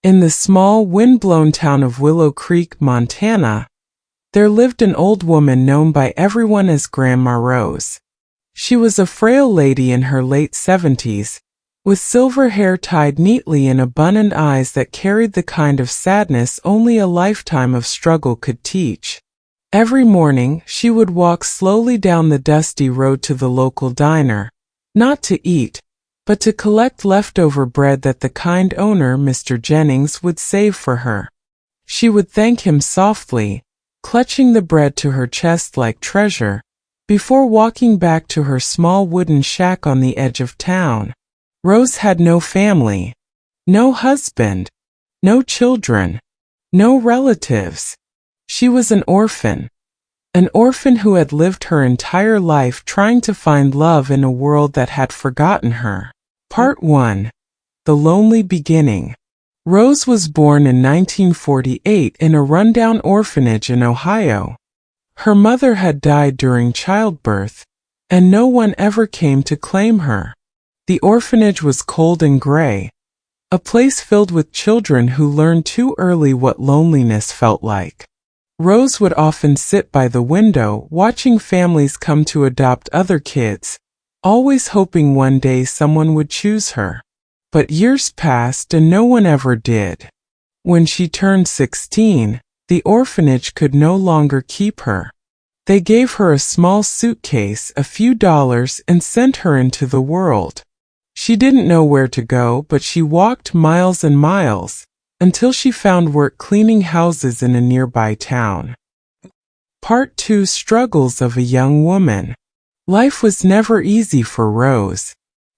In the small, wind-blown town of Willow Creek, Montana, there lived an old woman known by everyone as Grandma Rose. She was a frail lady in her late 70s, with silver hair tied neatly in a bun and eyes that carried the kind of sadness only a lifetime of struggle could teach. Every morning, she would walk slowly down the dusty road to the local diner, not to eat, but to collect leftover bread that the kind owner, Mr. Jennings, would save for her. She would thank him softly, clutching the bread to her chest like treasure, before walking back to her small wooden shack on the edge of town. Rose had no family, no husband, no children, no relatives. She was an orphan who had lived her entire life trying to find love in a world that had forgotten her. Part 1. The Lonely Beginning. Rose was born in 1948 in a rundown orphanage in Ohio. Her mother had died during childbirth, and no one ever came to claim her. The orphanage was cold and gray, a place filled with children who learned too early what loneliness felt like. Rose would often sit by the window watching families come to adopt other kids, always hoping one day someone would choose her. But years passed and no one ever did. When she turned 16, the orphanage could no longer keep her. They gave her a small suitcase, a few dollars, and sent her into the world. She didn't know where to go, but she walked miles and miles, until she found work cleaning houses in a nearby town. Part 2. Struggles of a Young Woman. Life was never easy for Rose.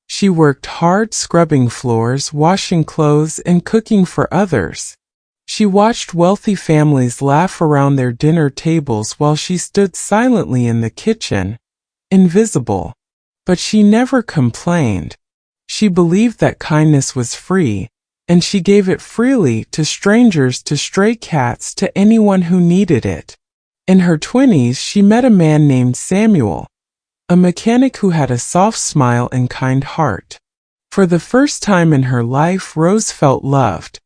She worked hard scrubbing floors, washing clothes, and cooking for others. She watched wealthy families laugh around their dinner tables while she stood silently in the kitchen, invisible. But she never complained. She believed that kindness was free, and she gave it freely to strangers, to stray cats, to anyone who needed it. In her 20s, she met a man named Samuel, a mechanic who had a soft smile and kind heart. For the first time in her life, Rose felt loved.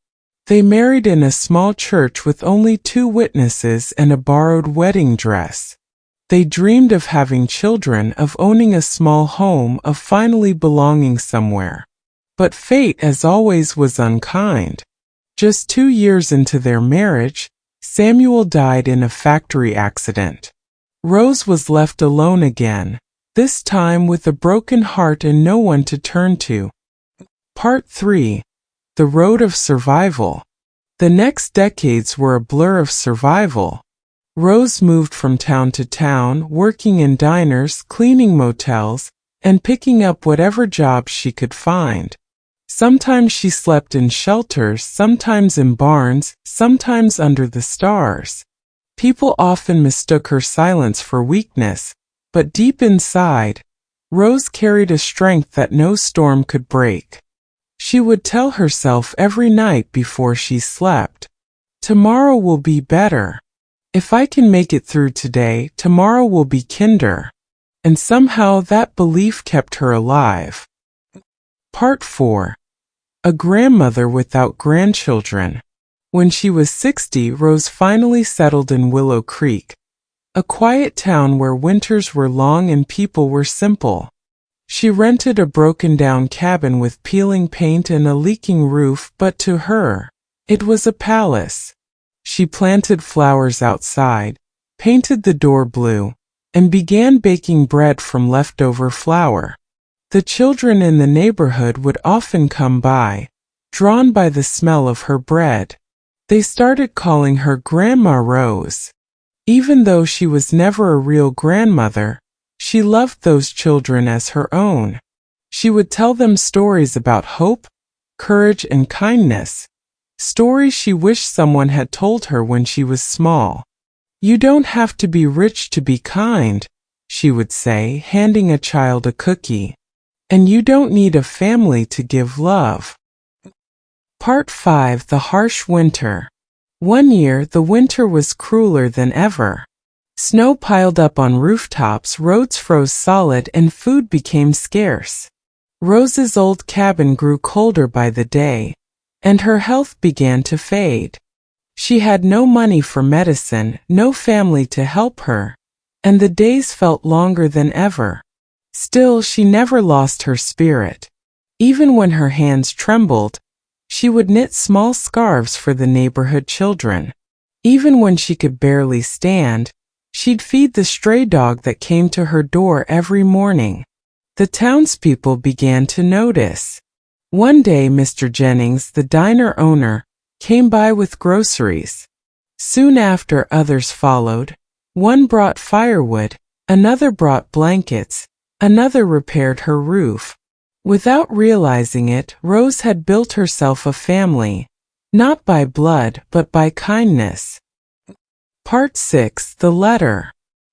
They married in a small church with only 2 witnesses and a borrowed wedding dress. They dreamed of having children, of owning a small home, of finally belonging somewhere. But fate, as always, was unkind. Just 2 years into their marriage, Samuel died in a factory accident. Rose was left alone again, this time with a broken heart and no one to turn to. Part 3. The Road of Survival. The next decades were a blur of survival. Rose moved from town to town, working in diners, cleaning motels, and picking up whatever jobs she could find. Sometimes she slept in shelters, sometimes in barns, sometimes under the stars. People often mistook her silence for weakness, but deep inside, Rose carried a strength that no storm could break. She would tell herself every night before she slept, "Tomorrow will be better. If I can make it through today, tomorrow will be kinder." And somehow that belief kept her alive. Part 4. A Grandmother Without Grandchildren. When she was 60, Rose finally settled in Willow Creek, a quiet town where winters were long and people were simple. She rented a broken-down cabin with peeling paint and a leaking roof, but to her, it was a palace. She planted flowers outside, painted the door blue, and began baking bread from leftover flour. The children in the neighborhood would often come by, drawn by the smell of her bread. They started calling her Grandma Rose. Even though she was never a real grandmother, she loved those children as her own. She would tell them stories about hope, courage, and kindness, stories she wished someone had told her when she was small. "You don't have to be rich to be kind," she would say, handing a child a cookie. "And you don't need a family to give love." Part 5. The Harsh Winter. One year, the winter was crueler than ever. Snow piled up on rooftops, roads froze solid, and food became scarce. Rose's old cabin grew colder by the day, and her health began to fade. She had no money for medicine, no family to help her, and the days felt longer than ever. Still, she never lost her spirit. Even when her hands trembled, she would knit small scarves for the neighborhood children. Even when she could barely stand, she'd feed the stray dog that came to her door every morning. The townspeople began to notice. One day, Mr. Jennings, the diner owner, came by with groceries. Soon after, others followed. One brought firewood, another brought blankets, another repaired her roof. Without realizing it, Rose had built herself a family, not by blood but by kindness. Part 6. The Letter.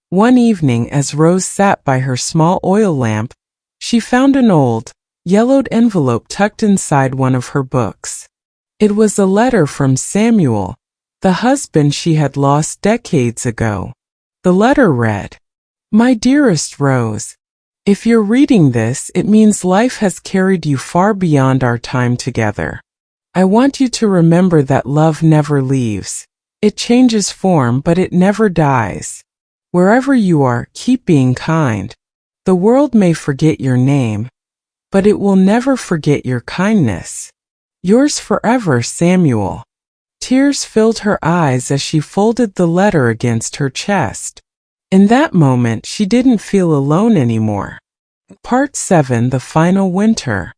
One evening, as Rose sat by her small oil lamp, she found an old, yellowed envelope tucked inside one of her books. It was a letter from Samuel, the husband she had lost decades ago. The letter read, "My dearest Rose, if you're reading this, it means life has carried you far beyond our time together. I want you to remember that love never leaves. It changes form, but it never dies. Wherever you are, keep being kind. The world may forget your name, but it will never forget your kindness. Yours forever, Samuel." Tears filled her eyes as she folded the letter against her chest. In that moment, she didn't feel alone anymore. Part 7. The Final Winter.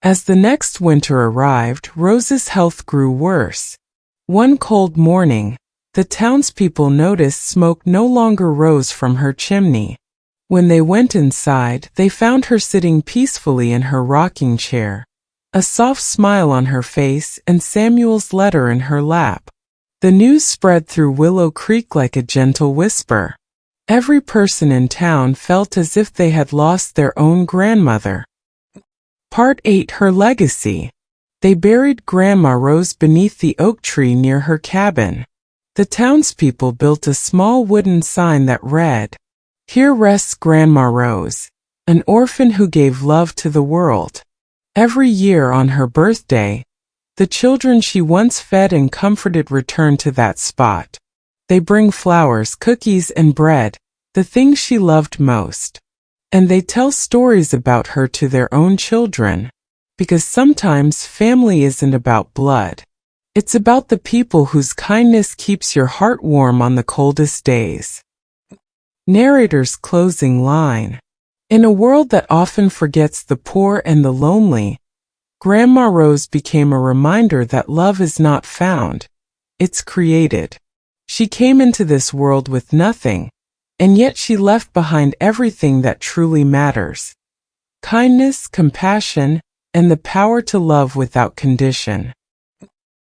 As the next winter arrived, Rose's health grew worse. One cold morning, the townspeople noticed smoke no longer rose from her chimney. When they went inside, they found her sitting peacefully in her rocking chair, a soft smile on her face and Samuel's letter in her lap. The news spread through Willow Creek like a gentle whisper. Every person in town felt as if they had lost their own grandmother. Part 8. Her Legacy. They buried Grandma Rose beneath the oak tree near her cabin. The townspeople built a small wooden sign that read, "Here rests Grandma Rose, an orphan who gave love to the world." Every year on her birthday, the children she once fed and comforted return to that spot. They bring flowers, cookies, and bread, the things she loved most. And they tell stories about her to their own children. Because sometimes family isn't about blood. It's about the people whose kindness keeps your heart warm on the coldest days. Narrator's closing line. In a world that often forgets the poor and the lonely, Grandma Rose became a reminder that love is not found, it's created. She came into this world with nothing, and yet she left behind everything that truly matters: kindness, compassion, and the power to love without condition.